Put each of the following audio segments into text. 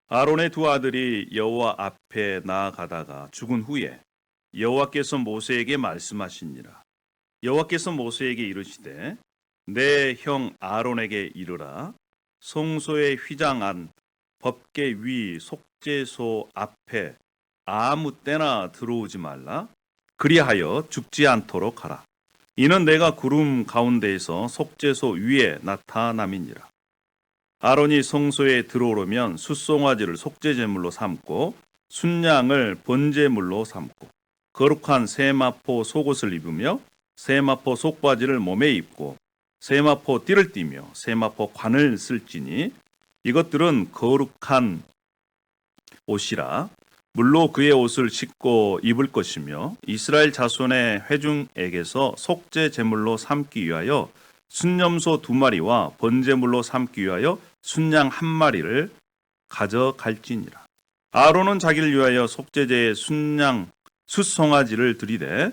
아론의 두 아들이 여호와 앞에 나아가다가 죽은 후에 여호와께서 모세에게 말씀하시니라. 여호와께서 모세에게 이르시되 내 형 아론에게 이르라. 성소의 휘장 안 법궤 위 속죄소 앞에 아무 때나 들어오지 말라. 그리하여 죽지 않도록 하라. 이는 내가 구름 가운데에서 속죄소 위에 나타남이니라. 아론이 성소에 들어오려면 숫송아지를 속죄제물로 삼고 순양을 번제물로 삼고 거룩한 세마포 속옷을 입으며 세마포 속바지를 몸에 입고 세마포 띠를 띠며 세마포 관을 쓸지니 이것들은 거룩한 옷이라. 물로 그의 옷을 씻고 입을 것이며 이스라엘 자손의 회중에게서 속죄 제물로 삼기 위하여 순염소 2마리와 번제물로 삼기 위하여 순양 1마리를 가져갈지니라. 아론은 자기를 위하여 속죄제의 순양 숫송아지를 드리되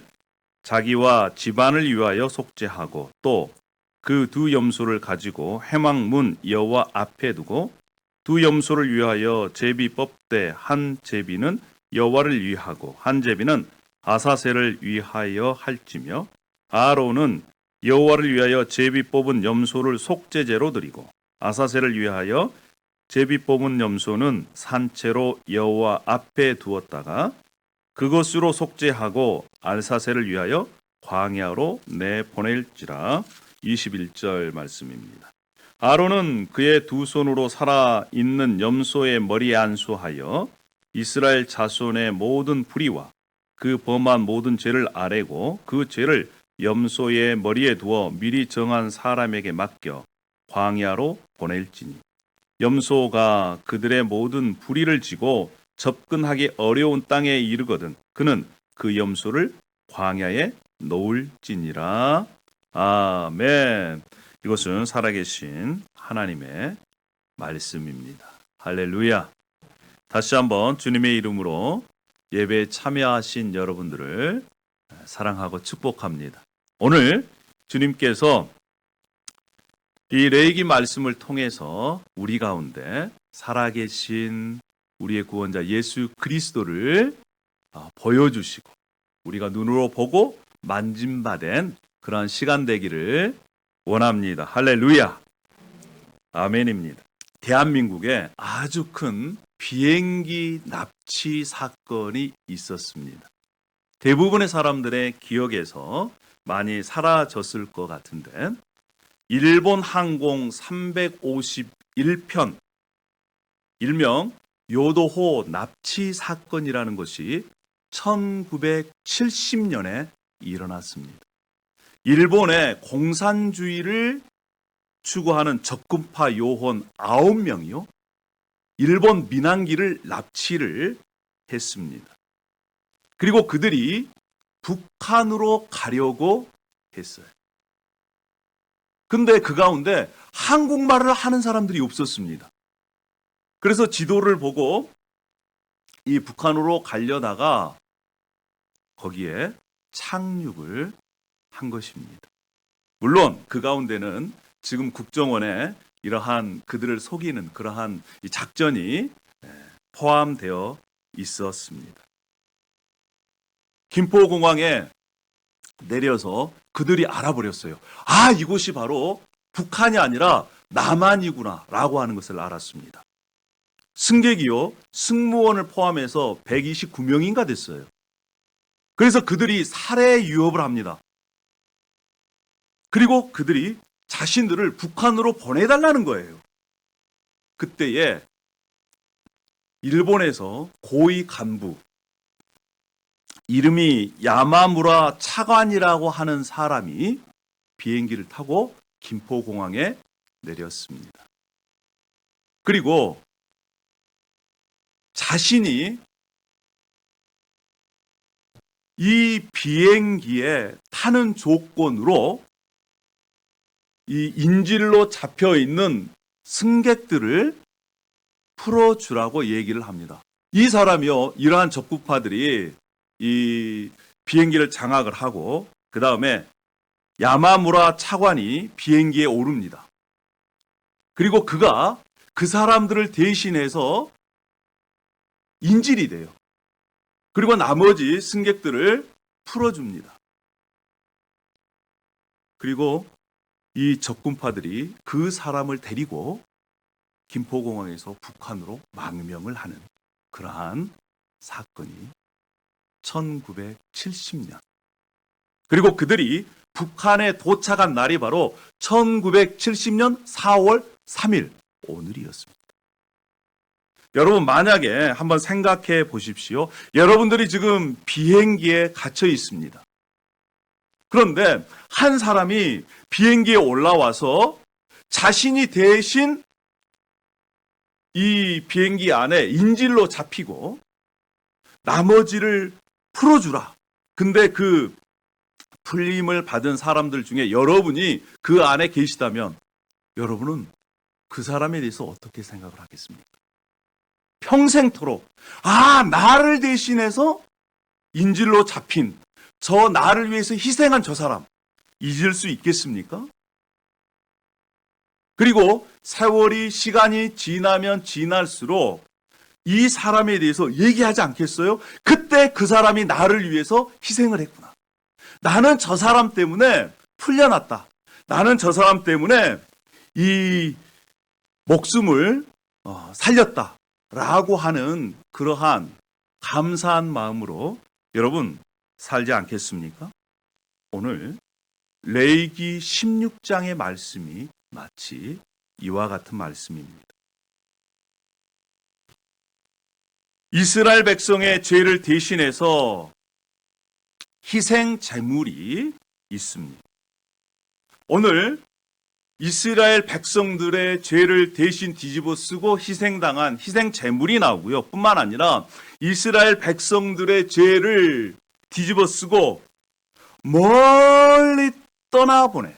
자기와 집안을 위하여 속죄하고 또 그 두 염소를 가지고 회막문 여호와 앞에 두고 두 염소를 위하여 제비 뽑되 한 제비는 여호와를 위하고 한 제비는 아사셀을 위하여 할지며 아론은 여호와를 위하여 제비 뽑은 염소를 속죄제로 드리고 아사셀을 위하여 제비 뽑은 염소는 산채로 여호와 앞에 두었다가 그것으로 속죄하고 알사셀을 위하여 광야로 내보낼지라. 21절 말씀입니다. 아론은 그의 두 손으로 살아있는 염소의 머리에 안수하여 이스라엘 자손의 모든 불의와 그 범한 모든 죄를 아뢰고 그 죄를 염소의 머리에 두어 미리 정한 사람에게 맡겨 광야로 보낼지니 염소가 그들의 모든 불의를 지고 접근하기 어려운 땅에 이르거든 그는 그 염소를 광야에 놓을지니라. 아멘. 이것은 살아계신 하나님의 말씀입니다. 할렐루야. 다시 한번 주님의 이름으로 예배에 참여하신 여러분들을 사랑하고 축복합니다. 오늘 주님께서 이 레위기 말씀을 통해서 우리 가운데 살아계신 우리의 구원자 예수 그리스도를 보여주시고 우리가 눈으로 보고 만짐받은 그러한 시간 되기를 원합니다. 할렐루야. 아멘입니다. 대한민국에 아주 큰 비행기 납치 사건이 있었습니다. 대부분의 사람들의 기억에서 많이 사라졌을 것 같은데 일본 항공 351편 일명 요도호 납치 사건이라는 것이 1970년에 일어났습니다. 일본의 공산주의를 추구하는 적군파 요원 9명이요. 일본 민항기를 납치를 했습니다. 그리고 그들이 북한으로 가려고 했어요. 근데 그 가운데 한국말을 하는 사람들이 없었습니다. 그래서 지도를 보고 이 북한으로 가려다가 거기에 착륙을 한 것입니다. 물론 그 가운데는 지금 국정원에 이러한 그들을 속이는 그러한 이 작전이 포함되어 있었습니다. 김포공항에 내려서 그들이 알아버렸어요. 아, 이곳이 바로 북한이 아니라 남한이구나 라고 하는 것을 알았습니다. 승객이요, 승무원을 포함해서 129명인가 됐어요. 그래서 그들이 살해 유업을 합니다. 그리고 그들이 자신들을 북한으로 보내달라는 거예요. 그때에 일본에서 고위 간부, 이름이 야마무라 차관이라고 하는 사람이 비행기를 타고 김포공항에 내렸습니다. 그리고 자신이 이 비행기에 타는 조건으로 이 인질로 잡혀 있는 승객들을 풀어주라고 얘기를 합니다. 이 사람이요, 이러한 적국파들이 이 비행기를 장악을 하고 그 다음에 야마무라 차관이 비행기에 오릅니다. 그리고 그가 그 사람들을 대신해서 인질이 돼요. 그리고 나머지 승객들을 풀어줍니다. 그리고 이 적군파들이 그 사람을 데리고 김포공항에서 북한으로 망명을 하는 그러한 사건이 1970년. 그리고 그들이 북한에 도착한 날이 바로 1970년 4월 3일 오늘이었습니다. 여러분, 만약에 한번 생각해 보십시오. 여러분들이 지금 비행기에 갇혀 있습니다. 그런데 한 사람이 비행기에 올라와서 자신이 대신 이 비행기 안에 인질로 잡히고 나머지를 풀어주라. 근데 그 풀림을 받은 사람들 중에 여러분이 그 안에 계시다면 여러분은 그 사람에 대해서 어떻게 생각을 하겠습니까? 평생토록 나를 대신해서 인질로 잡힌 저 나를 위해서 희생한 저 사람 잊을 수 있겠습니까? 그리고 세월이 시간이 지나면 지날수록 이 사람에 대해서 얘기하지 않겠어요? 그때 그 사람이 나를 위해서 희생을 했구나. 나는 저 사람 때문에 풀려났다. 나는 저 사람 때문에 이 목숨을 살렸다. 라고 하는 그러한 감사한 마음으로 여러분 살지 않겠습니까? 오늘 레위기 16장의 말씀이 마치 이와 같은 말씀입니다. 이스라엘 백성의 죄를 대신해서 희생 제물이 있습니다. 오늘 이스라엘 백성들의 죄를 대신 뒤집어 쓰고 희생당한 희생 제물이 나오고요. 뿐만 아니라 이스라엘 백성들의 죄를 뒤집어 쓰고 멀리 떠나보내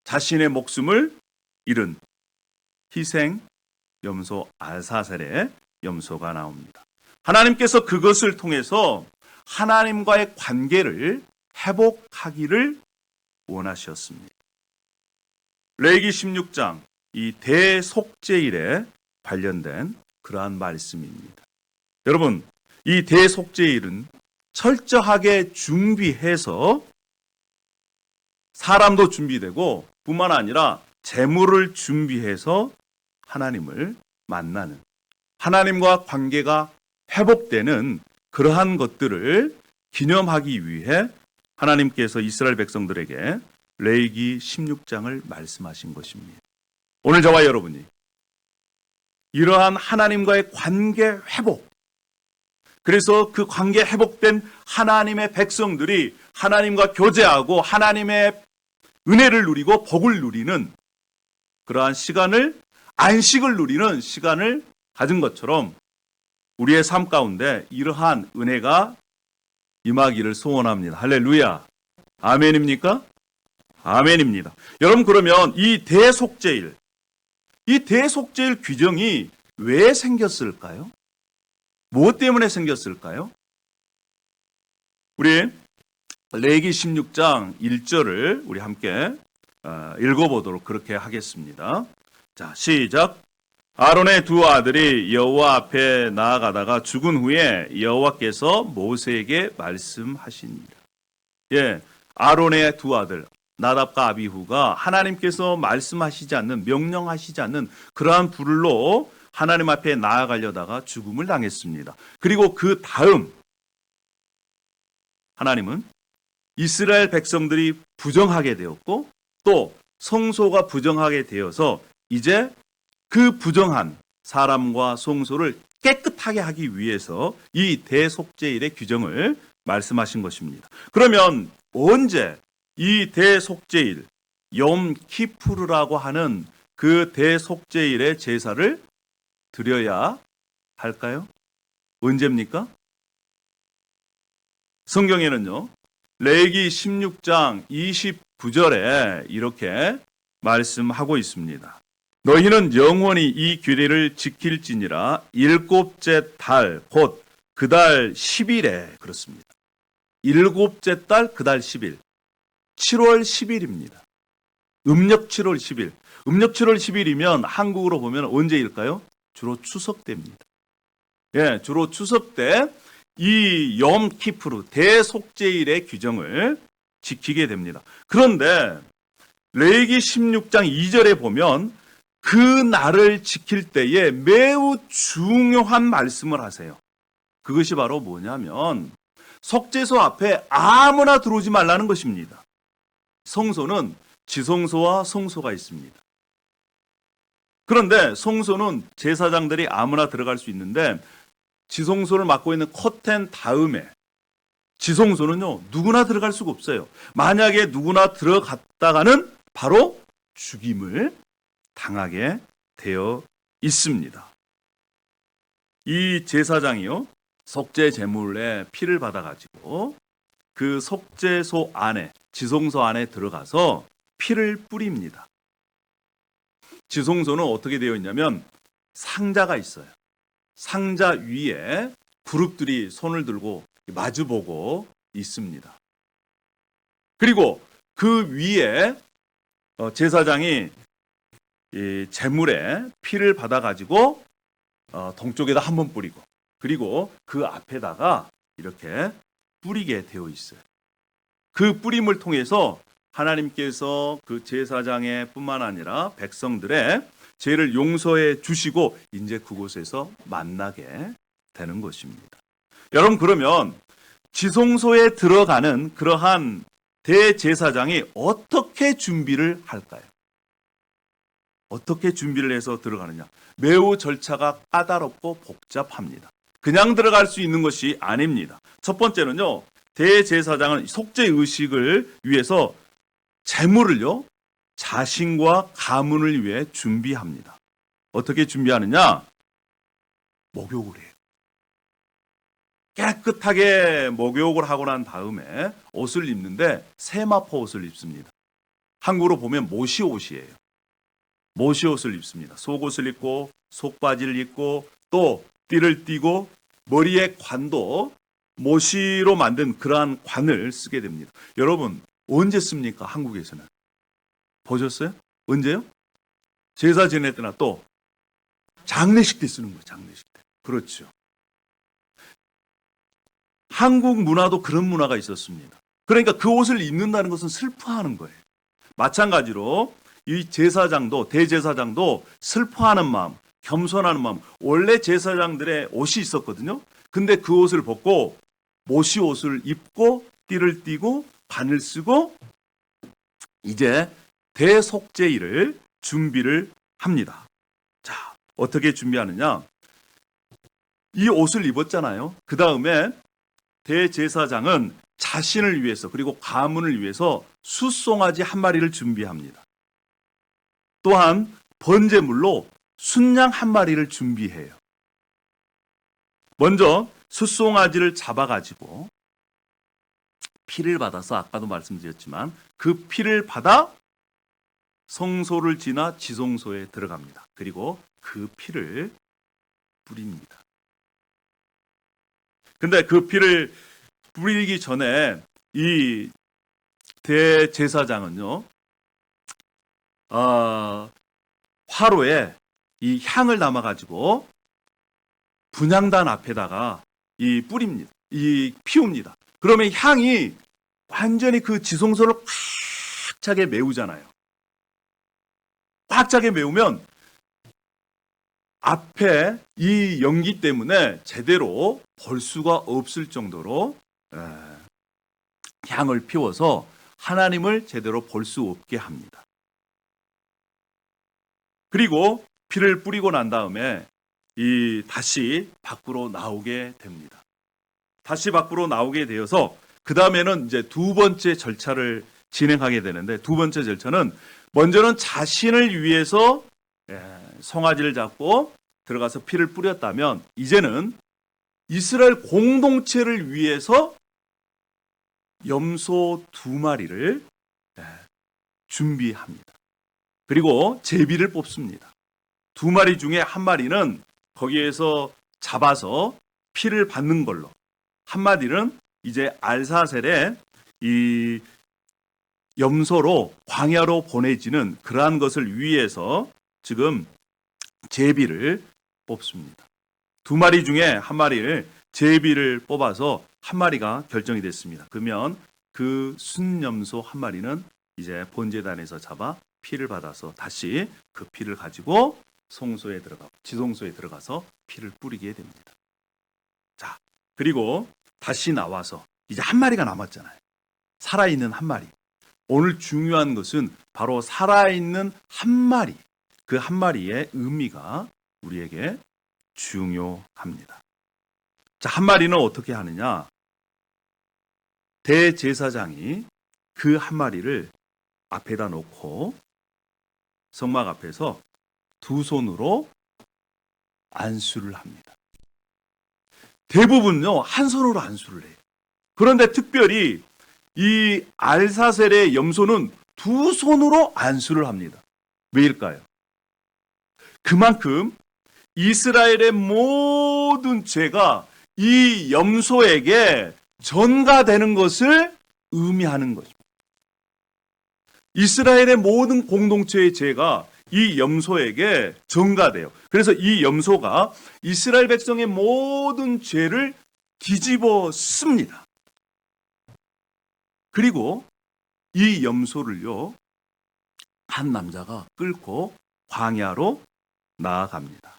자신의 목숨을 잃은 희생 염소 아사셀의 염소가 나옵니다. 하나님께서 그것을 통해서 하나님과의 관계를 회복하기를 원하셨습니다. 레위기 16장 이 대속죄일에 관련된 그러한 말씀입니다. 여러분, 이 대속죄일은 철저하게 준비해서 사람도 준비되고 뿐만 아니라 재물을 준비해서 하나님을 만나는 하나님과 관계가 회복되는 그러한 것들을 기념하기 위해 하나님께서 이스라엘 백성들에게 레위기 16장을 말씀하신 것입니다. 오늘 저와 여러분이 이러한 하나님과의 관계 회복, 그래서 그 관계 회복된 하나님의 백성들이 하나님과 교제하고 하나님의 은혜를 누리고 복을 누리는 그러한 시간을, 안식을 누리는 시간을 가진 것처럼 우리의 삶 가운데 이러한 은혜가 임하기를 소원합니다. 할렐루야. 아멘입니까? 아멘입니다. 여러분, 그러면 이 대속죄일 규정이 왜 생겼을까요? 무엇 때문에 생겼을까요? 우리 레위기 16장 1절을 우리 함께 읽어보도록 그렇게 하겠습니다. 자, 시작. 아론의 두 아들이 여호와 앞에 나아가다가 죽은 후에 여호와께서 모세에게 말씀하시니라. 예, 아론의 두 아들 나답과 아비후가 하나님께서 말씀하시지 않는, 명령하시지 않는 그러한 불로 하나님 앞에 나아가려다가 죽음을 당했습니다. 그리고 그 다음 하나님은 이스라엘 백성들이 부정하게 되었고 또 성소가 부정하게 되어서 이제 그 부정한 사람과 성소를 깨끗하게 하기 위해서 이 대속죄일의 규정을 말씀하신 것입니다. 그러면 언제 이 대속죄일, 욤 키푸르라고 하는 그 대속죄일의 제사를 드려야 할까요? 언제입니까? 성경에는요, 레위기 16장 29절에 이렇게 말씀하고 있습니다. 너희는 영원히 이 규례를 지킬지니라. 일곱째 달 곧 그 달 10일에 그렇습니다. 일곱째 달 그 달 10일 7월 10일입니다. 음력 7월 10일. 음력 7월 10일이면 한국으로 보면 언제일까요? 주로 추석 때입니다. 주로 추석 때 이 염 키프루 대속죄일의 규정을 지키게 됩니다. 그런데 레위기 16장 2절에 보면 그 날을 지킬 때에 매우 중요한 말씀을 하세요. 그것이 바로 뭐냐면 속죄소 앞에 아무나 들어오지 말라는 것입니다. 성소는 지성소와 성소가 있습니다. 그런데 성소는 제사장들이 아무나 들어갈 수 있는데 지성소를 맡고 있는 커튼 다음에 지성소는요, 누구나 들어갈 수가 없어요. 만약에 누구나 들어갔다가는 바로 죽임을 당하게 되어 있습니다. 이 제사장이요, 속죄 제물에 피를 받아가지고 그 속죄소 안에, 지성소 안에 들어가서 피를 뿌립니다. 지성소는 어떻게 되어 있냐면 상자가 있어요. 상자 위에 그룹들이 손을 들고 마주보고 있습니다. 그리고 그 위에 제사장이 이 제물에 피를 받아가지고 동쪽에다 한 번 뿌리고 그리고 그 앞에다가 이렇게 뿌리게 되어 있어요. 그 뿌림을 통해서 하나님께서 그 제사장의 뿐만 아니라 백성들의 죄를 용서해 주시고 이제 그곳에서 만나게 되는 것입니다. 여러분, 그러면 지성소에 들어가는 그러한 대제사장이 어떻게 준비를 할까요? 어떻게 준비를 해서 들어가느냐? 매우 절차가 까다롭고 복잡합니다. 그냥 들어갈 수 있는 것이 아닙니다. 첫 번째는요, 대제사장은 속죄 의식을 위해서 제물을요, 자신과 가문을 위해 준비합니다. 어떻게 준비하느냐? 목욕을 해요. 깨끗하게 목욕을 하고 난 다음에 옷을 입는데 세마포 옷을 입습니다. 한국으로 보면 모시옷이에요. 모시옷을 입습니다. 속옷을 입고 속바지를 입고 또 띠를 띠고 머리에 관도 모시로 만든 그러한 관을 쓰게 됩니다. 여러분, 언제 씁니까? 한국에서는. 보셨어요? 언제요? 제사 지낼 때나 또 장례식 때 쓰는 거예요. 장례식 때. 그렇죠. 한국 문화도 그런 문화가 있었습니다. 그러니까 그 옷을 입는다는 것은 슬퍼하는 거예요. 마찬가지로 이 제사장도, 대제사장도 슬퍼하는 마음, 겸손하는 마음. 원래 제사장들의 옷이 있었거든요. 근데 그 옷을 벗고 모시 옷을 입고 띠를 띠고 관을 쓰고 이제 대속죄일을 준비를 합니다. 자, 어떻게 준비하느냐? 이 옷을 입었잖아요. 그 다음에 대제사장은 자신을 위해서 그리고 가문을 위해서 숫송아지 한 마리를 준비합니다. 또한 번제물로 순양 한 마리를 준비해요. 먼저 숫송아지를 잡아가지고 피를 받아서 아까도 말씀드렸지만 그 피를 받아 성소를 지나 지성소에 들어갑니다. 그리고 그 피를 뿌립니다. 근데 그 피를 뿌리기 전에 이 대제사장은요, 화로에 이 향을 담아가지고 분향단 앞에다가 이 뿌립니다. 이 피웁니다. 그러면 향이 완전히 그 지성소를 꽉 차게 메우잖아요. 꽉 차게 메우면 앞에 이 연기 때문에 제대로 볼 수가 없을 정도로 향을 피워서 하나님을 제대로 볼 수 없게 합니다. 그리고 피를 뿌리고 난 다음에 다시 밖으로 나오게 됩니다. 다시 밖으로 나오게 되어서 그 다음에는 이제 두 번째 절차를 진행하게 되는데, 두 번째 절차는 먼저는 자신을 위해서 송아지를 잡고 들어가서 피를 뿌렸다면, 이제는 이스라엘 공동체를 위해서 염소 2마리를 준비합니다. 그리고 제비를 뽑습니다. 2마리 중에 1마리는 거기에서 잡아서 피를 받는 걸로, 1마리는 이제 알사셀에 이 염소로 광야로 보내지는 그러한 것을 위해서 지금 제비를 뽑습니다. 두 마리 중에 한 마리를 제비를 뽑아서 한 마리가 결정이 됐습니다. 그러면 그 순염소 한 마리는 이제 본제단에서 잡아 피를 받아서 다시 그 피를 가지고 송소에 들어가 지송소에 들어가서 피를 뿌리게 됩니다. 자, 그리고 다시 나와서 이제 한 마리가 남았잖아요. 살아있는 한 마리. 오늘 중요한 것은 바로 살아있는 한 마리. 그 한 마리의 의미가 우리에게 중요합니다. 자, 한 마리는 어떻게 하느냐? 대제사장이 그 한 마리를 앞에다 놓고 성막 앞에서 두 손으로 안수를 합니다. 대부분요, 한 손으로 안수를 해요. 그런데 특별히 이 알사셀의 염소는 두 손으로 안수를 합니다. 왜일까요? 그만큼 이스라엘의 모든 죄가 이 염소에게 전가되는 것을 의미하는 거죠. 이스라엘의 모든 공동체의 죄가 이 염소에게 전가돼요. 그래서 이 염소가 이스라엘 백성의 모든 죄를 뒤집어 씁니다. 그리고 이 염소를요, 한 남자가 끌고 광야로 나아갑니다.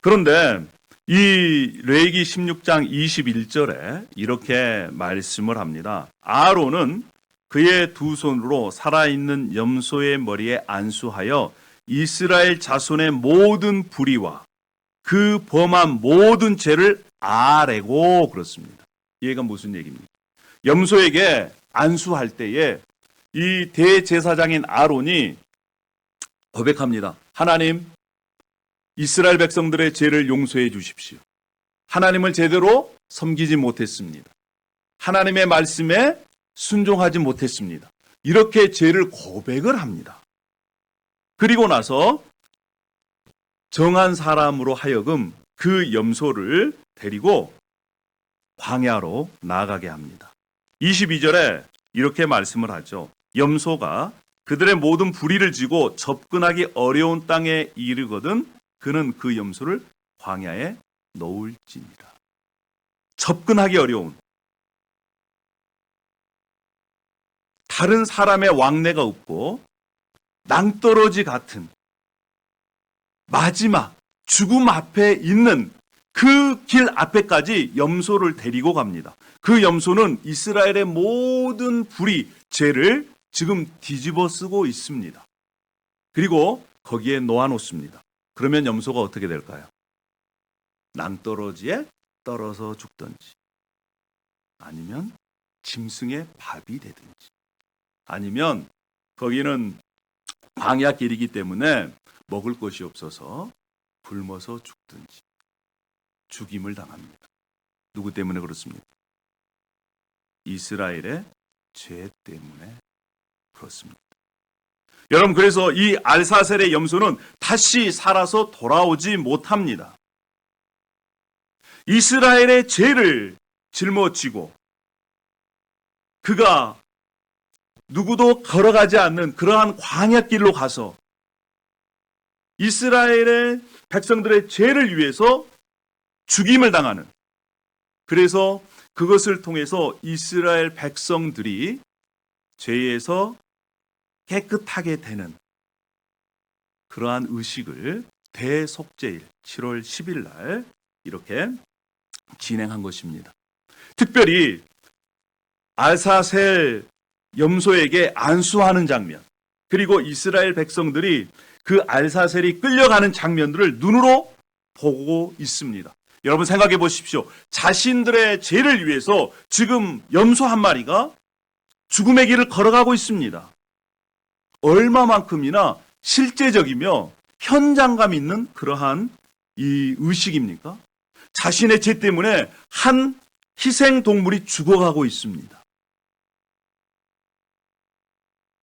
그런데 이 레위기 16장 21절에 이렇게 말씀을 합니다. 아론은 그의 두 손으로 살아있는 염소의 머리에 안수하여 이스라엘 자손의 모든 불의와 그 범한 모든 죄를 아뢰고 그렇습니다. 이해가 무슨 얘기입니까? 염소에게 안수할 때에 이 대제사장인 아론이 고백합니다. 하나님, 이스라엘 백성들의 죄를 용서해 주십시오. 하나님을 제대로 섬기지 못했습니다. 하나님의 말씀에 순종하지 못했습니다. 이렇게 죄를 고백을 합니다. 그리고 나서 정한 사람으로 하여금 그 염소를 데리고 광야로 나아가게 합니다. 22절에 이렇게 말씀을 하죠. 염소가 그들의 모든 불의를 지고 접근하기 어려운 땅에 이르거든 그는 그 염소를 광야에 놓을지니라. 접근하기 어려운, 다른 사람의 왕래가 없고 낭떠러지 같은 마지막 죽음 앞에 있는 그 길 앞에까지 염소를 데리고 갑니다. 그 염소는 이스라엘의 모든 불의, 죄를 지금 뒤집어 쓰고 있습니다. 그리고 거기에 놓아놓습니다. 그러면 염소가 어떻게 될까요? 낭떠러지에 떨어져 죽든지, 아니면 짐승의 밥이 되든지, 아니면 거기는 광야 길이기 때문에 먹을 것이 없어서 굶어서 죽든지 죽임을 당합니다. 누구 때문에 그렇습니까? 이스라엘의 죄 때문에 그렇습니다. 여러분, 그래서 이 알사셀의 염소는 다시 살아서 돌아오지 못합니다. 이스라엘의 죄를 짊어지고 그가 누구도 걸어가지 않는 그러한 광야길로 가서 이스라엘의 백성들의 죄를 위해서 죽임을 당하는, 그래서 그것을 통해서 이스라엘 백성들이 죄에서 깨끗하게 되는 그러한 의식을 대속죄일 7월 10일 날 이렇게 진행한 것입니다. 특별히 알사셀 염소에게 안수하는 장면, 그리고 이스라엘 백성들이 그 알사셀이 끌려가는 장면들을 눈으로 보고 있습니다. 여러분 생각해 보십시오. 자신들의 죄를 위해서 지금 염소 한 마리가 죽음의 길을 걸어가고 있습니다. 얼마만큼이나 실제적이며 현장감 있는 그러한 이 의식입니까? 자신의 죄 때문에 한 희생 동물이 죽어가고 있습니다.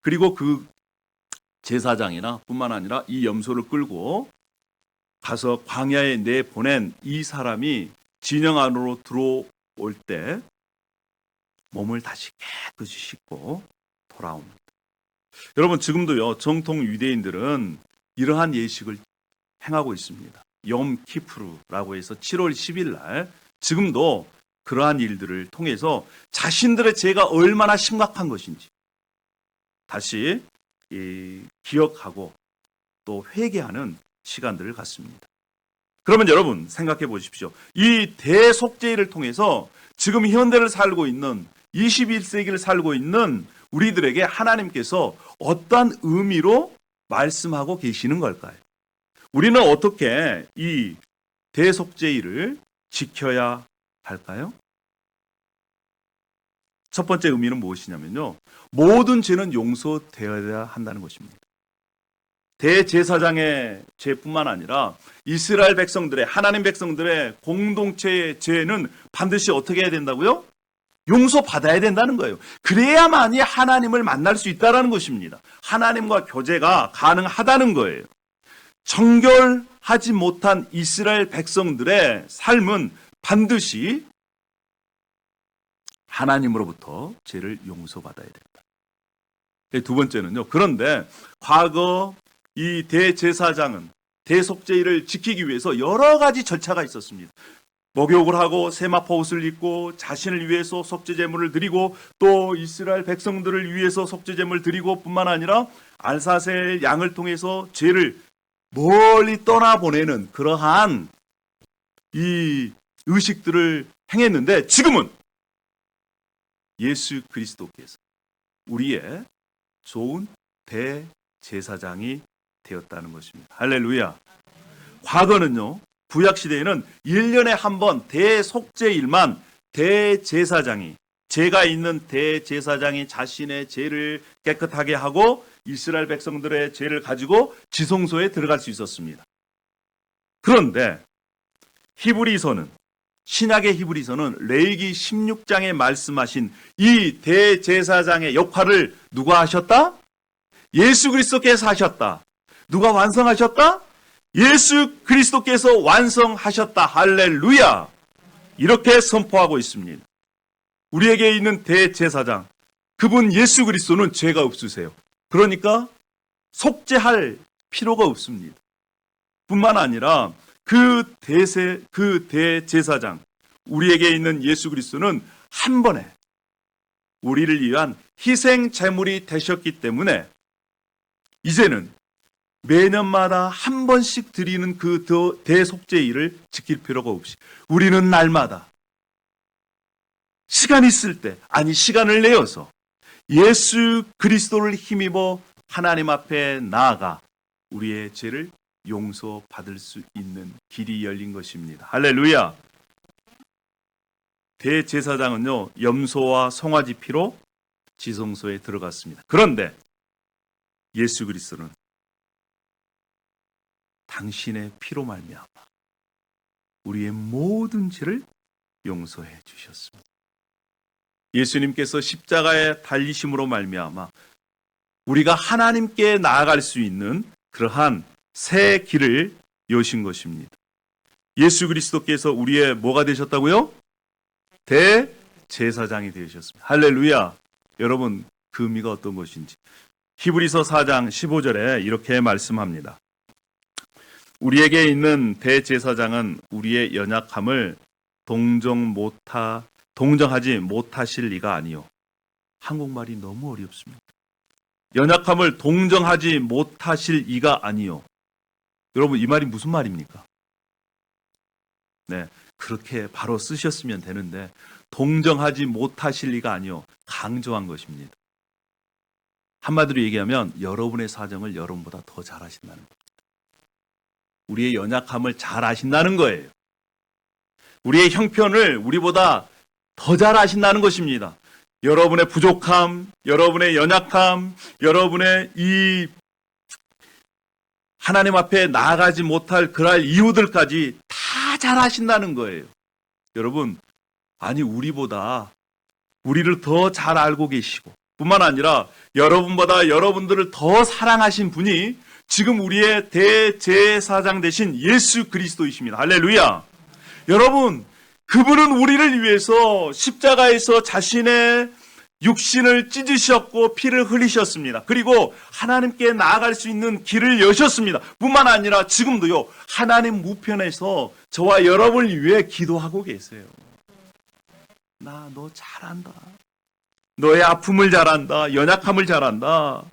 그리고 그 제사장이나 뿐만 아니라 이 염소를 끌고 가서 광야에 내보낸 이 사람이 진영 안으로 들어올 때 몸을 다시 깨끗이 씻고 돌아옵니다. 여러분, 지금도요, 정통 유대인들은 이러한 예식을 행하고 있습니다. 염 키프루라고 해서 7월 10일 날 지금도 그러한 일들을 통해서 자신들의 죄가 얼마나 심각한 것인지 다시 기억하고 또 회개하는 시간들을 갖습니다. 그러면 여러분 생각해 보십시오. 이 대속죄를 통해서 지금 현대를 살고 있는 21세기를 살고 있는 우리들에게 하나님께서 어떤 의미로 말씀하고 계시는 걸까요? 우리는 어떻게 이 대속죄를 지켜야 할까요? 첫 번째 의미는 무엇이냐면요. 모든 죄는 용서되어야 한다는 것입니다. 대제사장의 죄뿐만 아니라 이스라엘 백성들의, 하나님 백성들의 공동체의 죄는 반드시 어떻게 해야 된다고요? 용서받아야 된다는 거예요. 그래야만이 하나님을 만날 수 있다는 것입니다. 하나님과 교제가 가능하다는 거예요. 정결하지 못한 이스라엘 백성들의 삶은 반드시 하나님으로부터 죄를 용서받아야 된다. 두 번째는요. 그런데 과거 이 대제사장은 대속죄를 지키기 위해서 여러 가지 절차가 있었습니다. 목욕을 하고 세마포 옷을 입고 자신을 위해서 속죄제물을 드리고 또 이스라엘 백성들을 위해서 속죄제물을 드리고 뿐만 아니라 알사셀 양을 통해서 죄를 멀리 떠나보내는 그러한 이 의식들을 행했는데 지금은 예수 그리스도께서 우리의 좋은 대제사장이 되었다는 것입니다. 할렐루야. 과거는요. 구약시대에는 1년에 한 번 대속죄일만 대제사장이 죄가 있는 대제사장이 자신의 죄를 깨끗하게 하고 이스라엘 백성들의 죄를 가지고 지성소에 들어갈 수 있었습니다. 그런데 히브리서는 신약의 히브리서는 레위기 16장에 말씀하신 이 대제사장의 역할을 누가 하셨다? 예수 그리스도께서 하셨다. 누가 완성하셨다? 예수 그리스도께서 완성하셨다. 할렐루야. 이렇게 선포하고 있습니다. 우리에게 있는 대제사장, 그분 예수 그리스도는 죄가 없으세요. 그러니까 속죄할 필요가 없습니다. 뿐만 아니라 그 대제사장, 우리에게 있는 예수 그리스도는 한 번에 우리를 위한 희생 제물이 되셨기 때문에 이제는 매년마다 한 번씩 드리는 그 대속죄일을 지킬 필요가 없이 우리는 날마다 시간 있을 때, 아니 시간을 내어서 예수 그리스도를 힘입어 하나님 앞에 나아가 우리의 죄를 용서받을 수 있는 길이 열린 것입니다. 할렐루야. 대제사장은요, 염소와 송아지 피로 지성소에 들어갔습니다. 그런데 예수 그리스도는 당신의 피로 말미암아 우리의 모든 죄를 용서해 주셨습니다. 예수님께서 십자가에 달리심으로 말미암아 우리가 하나님께 나아갈 수 있는 그러한 새 길을 여신 것입니다. 예수 그리스도께서 우리의 뭐가 되셨다고요? 대제사장이 되셨습니다. 할렐루야. 여러분, 그 의미가 어떤 것인지 히브리서 4장 15절에 이렇게 말씀합니다. 우리에게 있는 대제사장은 우리의 연약함을 동정하지 못하실 리가 아니요. 한국말이 너무 어렵습니다. 연약함을 동정하지 못하실 이가 아니요. 여러분, 이 말이 무슨 말입니까? 네, 그렇게 바로 쓰셨으면 되는데 동정하지 못하실 리가 아니요. 강조한 것입니다. 한마디로 얘기하면 여러분의 사정을 여러분보다 더 잘 아신다는 겁니다. 우리의 연약함을 잘 아신다는 거예요. 우리의 형편을 우리보다 더 잘 아신다는 것입니다. 여러분의 부족함, 여러분의 연약함, 여러분의 이 하나님 앞에 나아가지 못할 그럴 이유들까지 다 잘 아신다는 거예요. 여러분, 아니 우리보다 우리를 더 잘 알고 계시고 뿐만 아니라 여러분보다 여러분들을 더 사랑하신 분이 지금 우리의 대제사장 되신 예수 그리스도이십니다. 할렐루야. 여러분, 그분은 우리를 위해서 십자가에서 자신의 육신을 찢으셨고 피를 흘리셨습니다. 그리고 하나님께 나아갈 수 있는 길을 여셨습니다. 뿐만 아니라 지금도요, 하나님 우편에서 저와 여러분을 위해 기도하고 계세요. 나 너 잘한다. 너의 아픔을 잘한다. 연약함을 잘한다.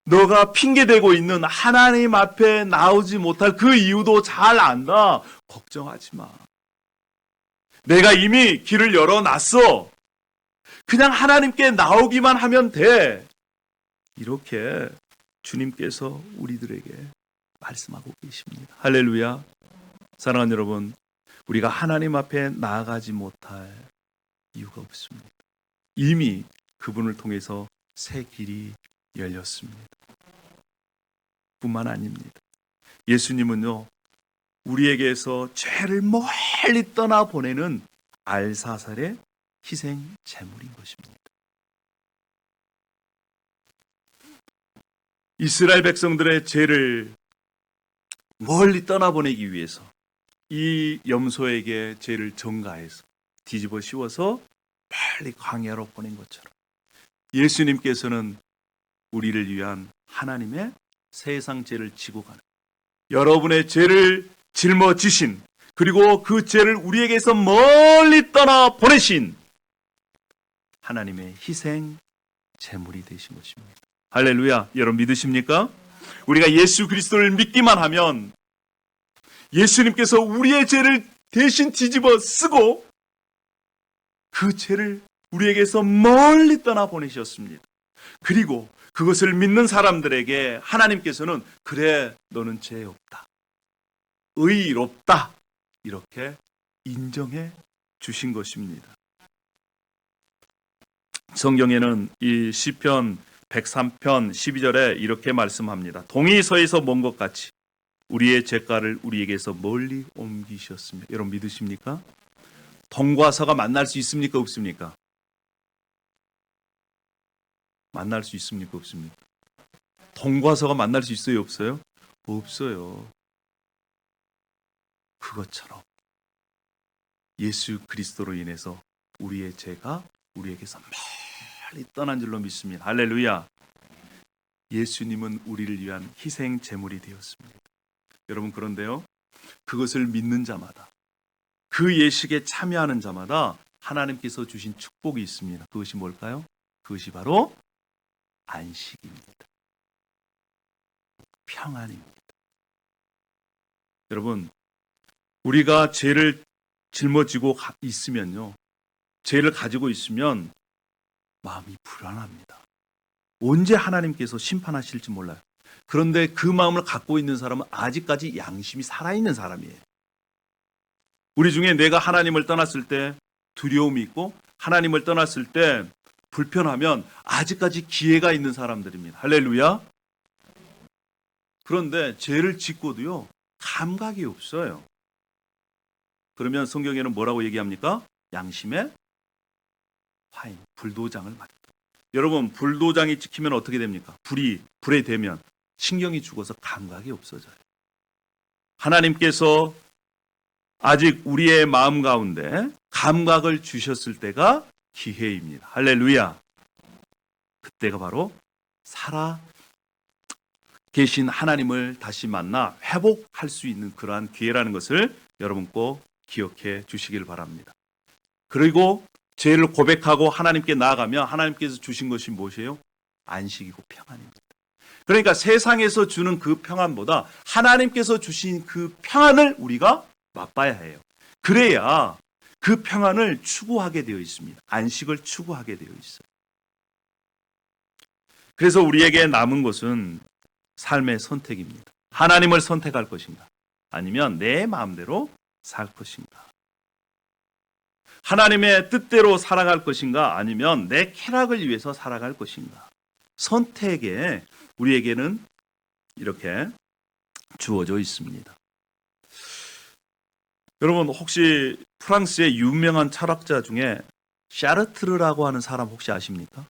너가 핑계대고 있는 하나님 앞에 나오지 못할 그 이유도 잘 안다. 걱정하지 마. 내가 이미 길을 열어놨어. 그냥 하나님께 나오기만 하면 돼. 이렇게 주님께서 우리들에게 말씀하고 계십니다. 할렐루야. 사랑하는 여러분, 우리가 하나님 앞에 나아가지 못할 이유가 없습니다. 이미 그분을 통해서 새 길이 열렸습니다. 뿐만 아닙니다. 예수님은요, 우리에게서 죄를 멀리 떠나보내는 알사살의 희생 제물인 것입니다. 이스라엘 백성들의 죄를 멀리 떠나보내기 위해서 이 염소에게 죄를 전가해서 뒤집어 씌워서 빨리 광야로 보낸 것처럼 예수님께서는 우리를 위한 하나님의 세상 죄를 지고 가는, 여러분의 죄를 짊어지신, 그리고 그 죄를 우리에게서 멀리 떠나 보내신 하나님의 희생 제물이 되신 것입니다. 할렐루야. 여러분 믿으십니까? 우리가 예수 그리스도를 믿기만 하면 예수님께서 우리의 죄를 대신 뒤집어 쓰고 그 죄를 우리에게서 멀리 떠나 보내셨습니다. 그리고 그것을 믿는 사람들에게 하나님께서는 그래, 너는 죄 없다, 의롭다, 이렇게 인정해 주신 것입니다. 성경에는 이 시편 103편 12절에 이렇게 말씀합니다. 동이 서에서 먼 것 같이 우리의 죄가를 우리에게서 멀리 옮기셨습니다. 여러분 믿으십니까? 동과 서가 만날 수 있습니까? 없습니까? 만날 수 있습니까? 없습니까? 동과 서가 만날 수 있어요? 없어요? 없어요. 그것처럼 예수 그리스도로 인해서 우리의 죄가 우리에게서 멀리 떠난 줄로 믿습니다. 할렐루야. 예수님은 우리를 위한 희생 제물이 되었습니다. 여러분, 그런데요, 그것을 믿는 자마다, 그 예식에 참여하는 자마다 하나님께서 주신 축복이 있습니다. 그것이 뭘까요? 그것이 바로 안식입니다. 평안입니다. 여러분, 우리가 죄를 짊어지고 있으면요, 죄를 가지고 있으면 마음이 불안합니다. 언제 하나님께서 심판하실지 몰라요. 그런데 그 마음을 갖고 있는 사람은 아직까지 양심이 살아있는 사람이에요. 우리 중에 내가 하나님을 떠났을 때 두려움이 있고 하나님을 떠났을 때 불편하면 아직까지 기회가 있는 사람들입니다. 할렐루야. 그런데 죄를 짓고도요, 감각이 없어요. 그러면 성경에는 뭐라고 얘기합니까? 양심의 화인, 불도장을 맞다. 여러분, 불도장이 찍히면 어떻게 됩니까? 불에 대면 신경이 죽어서 감각이 없어져요. 하나님께서 아직 우리의 마음 가운데 감각을 주셨을 때가 기회입니다. 할렐루야. 그때가 바로 살아 계신 하나님을 다시 만나 회복할 수 있는 그러한 기회라는 것을 여러분 꼭 기억해 주시길 바랍니다. 그리고 죄를 고백하고 하나님께 나아가면 하나님께서 주신 것이 무엇이에요? 안식이고 평안입니다. 그러니까 세상에서 주는 그 평안보다 하나님께서 주신 그 평안을 우리가 맛봐야 해요. 그래야 그 평안을 추구하게 되어 있습니다. 안식을 추구하게 되어 있어요. 그래서 우리에게 남은 것은 삶의 선택입니다. 하나님을 선택할 것인가? 아니면 내 마음대로 살 것인가? 하나님의 뜻대로 살아갈 것인가? 아니면 내 쾌락을 위해서 살아갈 것인가? 선택에 우리에게는 이렇게 주어져 있습니다. 여러분, 혹시 프랑스의 유명한 철학자 중에 샤르트르라고 하는 사람 혹시 아십니까?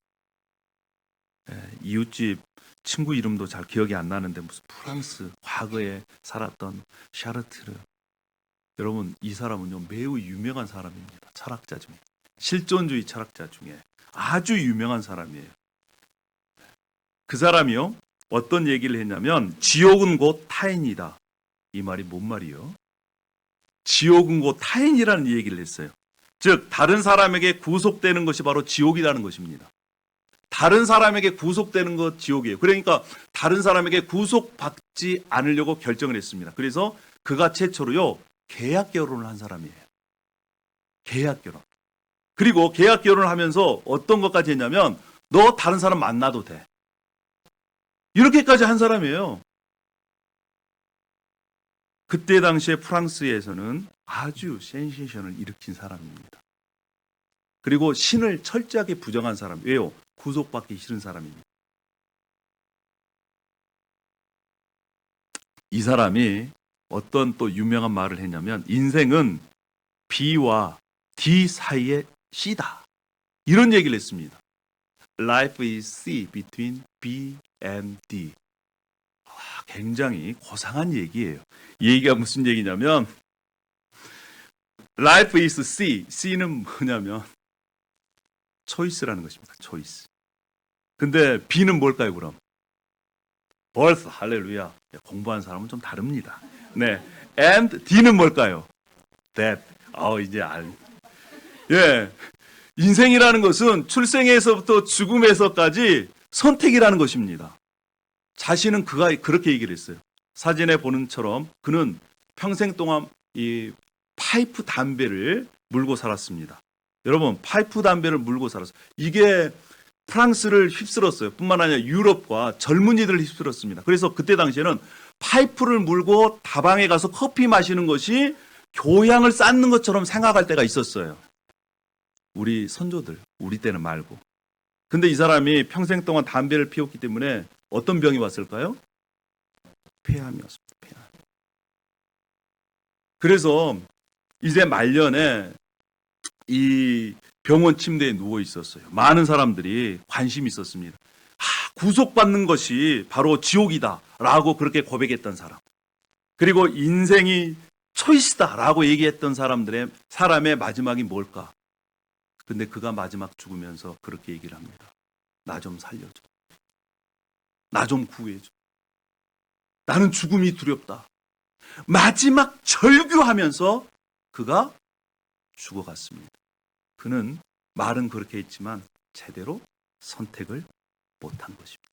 이웃집 친구 이름도 잘 기억이 안 나는데 무슨 프랑스 과거에 살았던 샤르트르. 여러분, 이 사람은요 매우 유명한 사람입니다. 철학자 중에, 실존주의 철학자 중에 아주 유명한 사람이에요. 그 사람이요, 어떤 얘기를 했냐면 지옥은 곧 타인이다. 이 말이 뭔 말이요? 지옥은 곧 타인이라는 얘기를 했어요. 즉 다른 사람에게 구속되는 것이 바로 지옥이라는 것입니다. 다른 사람에게 구속되는 것 지옥이에요. 그러니까 다른 사람에게 구속받지 않으려고 결정을 했습니다. 그래서 그가 최초로요, 계약 결혼을 한 사람이에요. 계약 결혼. 그리고 계약 결혼을 하면서 어떤 것까지 했냐면 너 다른 사람 만나도 돼. 이렇게까지 한 사람이에요. 그때 당시에 프랑스에서는 아주 센세이션을 일으킨 사람입니다. 그리고 신을 철저하게 부정한 사람. 왜요? 구속받기 싫은 사람입니다. 이 사람이 어떤 또 유명한 말을 했냐면 인생은 B와 D 사이의 C다. 이런 얘기를 했습니다. Life is C between B and D. 굉장히 고상한 얘기예요. 이 얘기가 무슨 얘기냐면 Life is C. C는 뭐냐면 초이스라는 것입니다. 초이스. 근데 B는 뭘까요, 그럼? birth. 할렐루야. 공부한 사람은 좀 다릅니다. 네. And D는 뭘까요? death. 이제 예. 인생이라는 것은 출생에서부터 죽음에서까지 선택이라는 것입니다. 자신은 그가 그렇게 얘기를 했어요. 사진에 보는처럼 그는 평생 동안 이 파이프 담배를 물고 살았습니다. 여러분, 파이프 담배를 물고 살았어요. 이게 프랑스를 휩쓸었어요. 뿐만 아니라 유럽과 젊은이들을 휩쓸었습니다. 그래서 그때 당시에는 파이프를 물고 다방에 가서 커피 마시는 것이 교양을 쌓는 것처럼 생각할 때가 있었어요. 우리 선조들, 우리 때는 말고. 근데 이 사람이 평생 동안 담배를 피웠기 때문에 어떤 병이 왔을까요? 폐암이 왔습니다. 폐암. 그래서 이제 말년에 이 병원 침대에 누워 있었어요. 많은 사람들이 관심이 있었습니다. 구속받는 것이 바로 지옥이다라고 그렇게 고백했던 사람. 그리고 인생이 초이스다라고 얘기했던 사람의 마지막이 뭘까? 근데 그가 마지막 죽으면서 그렇게 얘기를 합니다. 나 좀 살려줘. 나 좀 구해줘. 나는 죽음이 두렵다. 마지막 절규하면서 그가 죽어갔습니다. 그는 말은 그렇게 했지만 제대로 선택을 못한 것입니다.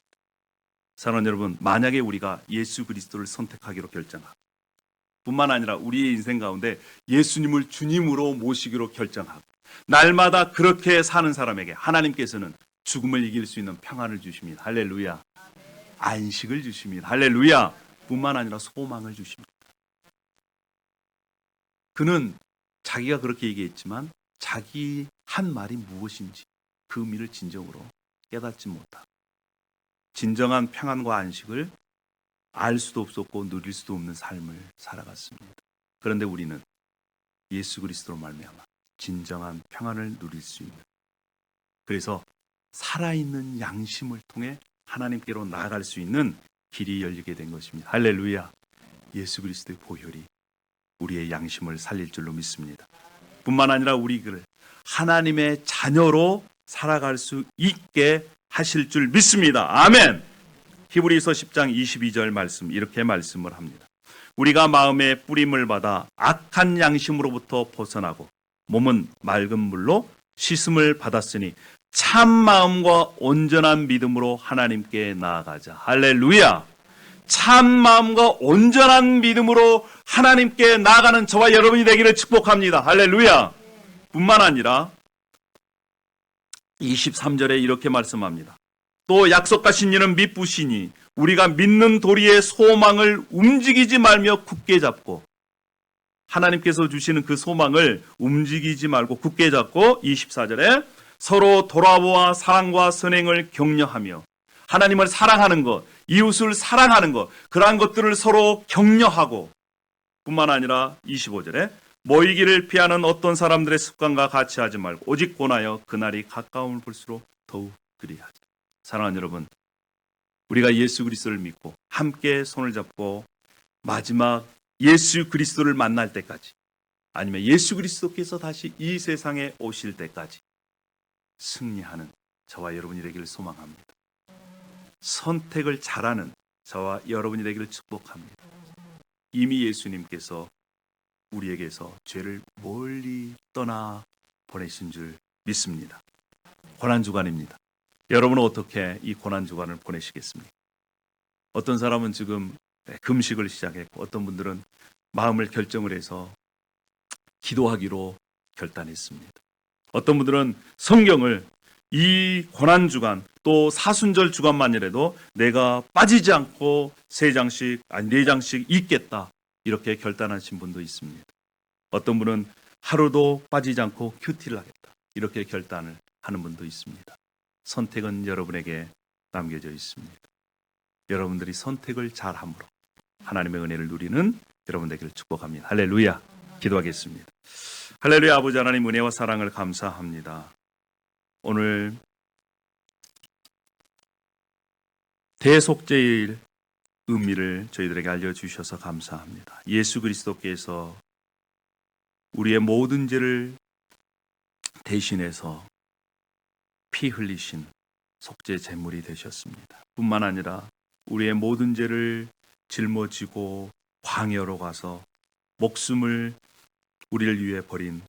사랑하는 여러분, 만약에 우리가 예수 그리스도를 선택하기로 결정하고 뿐만 아니라 우리의 인생 가운데 예수님을 주님으로 모시기로 결정하고 날마다 그렇게 사는 사람에게 하나님께서는 죽음을 이길 수 있는 평안을 주십니다. 할렐루야. 안식을 주십니다. 할렐루야. 뿐만 아니라 소망을 주십니다. 그는 자기가 그렇게 얘기했지만 자기 한 말이 무엇인지 그 의미를 진정으로 깨닫지 못하고 진정한 평안과 안식을 알 수도 없었고 누릴 수도 없는 삶을 살아갔습니다. 그런데 우리는 예수 그리스도로 말미암아 진정한 평안을 누릴 수 있는, 그래서 살아있는 양심을 통해 하나님께로 나아갈 수 있는 길이 열리게 된 것입니다. 할렐루야. 예수 그리스도의 보혈이 우리의 양심을 살릴 줄로 믿습니다. 뿐만 아니라 우리를 하나님의 자녀로 살아갈 수 있게 하실 줄 믿습니다. 아멘. 히브리서 10장 22절 말씀, 이렇게 말씀을 합니다. 우리가 마음에 뿌림을 받아 악한 양심으로부터 벗어나고 몸은 맑은 물로 씻음을 받았으니 참 마음과 온전한 믿음으로 하나님께 나아가자. 할렐루야. 참 마음과 온전한 믿음으로 하나님께 나아가는 저와 여러분이 되기를 축복합니다. 할렐루야. 뿐만 아니라 23절에 이렇게 말씀합니다. 또 약속하신 이는 미쁘시니 우리가 믿는 도리의 소망을 움직이지 말며 굳게 잡고, 하나님께서 주시는 그 소망을 움직이지 말고 굳게 잡고 24절에 서로 돌아보아 사랑과 선행을 격려하며, 하나님을 사랑하는 것, 이웃을 사랑하는 것, 그러한 것들을 서로 격려하고, 뿐만 아니라 25절에 모이기를 피하는 어떤 사람들의 습관과 같이 하지 말고 오직 권하여 그날이 가까움을 볼수록 더욱 그리하자. 사랑하는 여러분, 우리가 예수 그리스도를 믿고 함께 손을 잡고 마지막 예수 그리스도를 만날 때까지, 아니면 예수 그리스도께서 다시 이 세상에 오실 때까지 승리하는 저와 여러분이 되기를 소망합니다. 선택을 잘하는 저와 여러분이 되기를 축복합니다. 이미 예수님께서 우리에게서 죄를 멀리 떠나 보내신 줄 믿습니다. 고난주간입니다. 여러분은 어떻게 이 고난주간을 보내시겠습니까? 어떤 사람은 지금 금식을 시작했고 어떤 분들은 마음을 결정을 해서 기도하기로 결단했습니다. 어떤 분들은 성경을 이 고난주간 또 사순절 주간만이라도 내가 빠지지 않고 3장씩 아니 4장씩 읽겠다 이렇게 결단하신 분도 있습니다. 어떤 분은 하루도 빠지지 않고 큐티를 하겠다 이렇게 결단을 하는 분도 있습니다. 선택은 여러분에게 남겨져 있습니다. 여러분들이 선택을 잘함으로 하나님의 은혜를 누리는 여러분 되기를 축복합니다. 할렐루야. 기도하겠습니다. 할렐루야. 아버지 하나님 은혜와 사랑을 감사합니다. 오늘 대속죄의 의미를 저희들에게 알려주셔서 감사합니다. 예수 그리스도께서 우리의 모든 죄를 대신해서 피 흘리신 속죄 제물이 되셨습니다. 뿐만 아니라 우리의 모든 죄를 짊어지고 광야로 가서 목숨을 우리를 위해 버린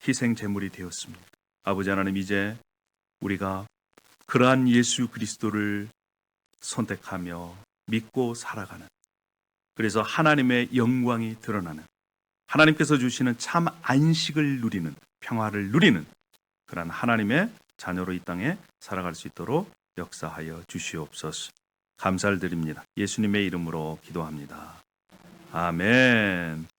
희생 제물이 되었습니다. 아버지 하나님, 이제 우리가 그러한 예수 그리스도를 선택하며 믿고 살아가는, 그래서 하나님의 영광이 드러나는, 하나님께서 주시는 참 안식을 누리는, 평화를 누리는 그러한 하나님의 자녀로 이 땅에 살아갈 수 있도록 역사하여 주시옵소서. 감사를 드립니다. 예수님의 이름으로 기도합니다. 아멘.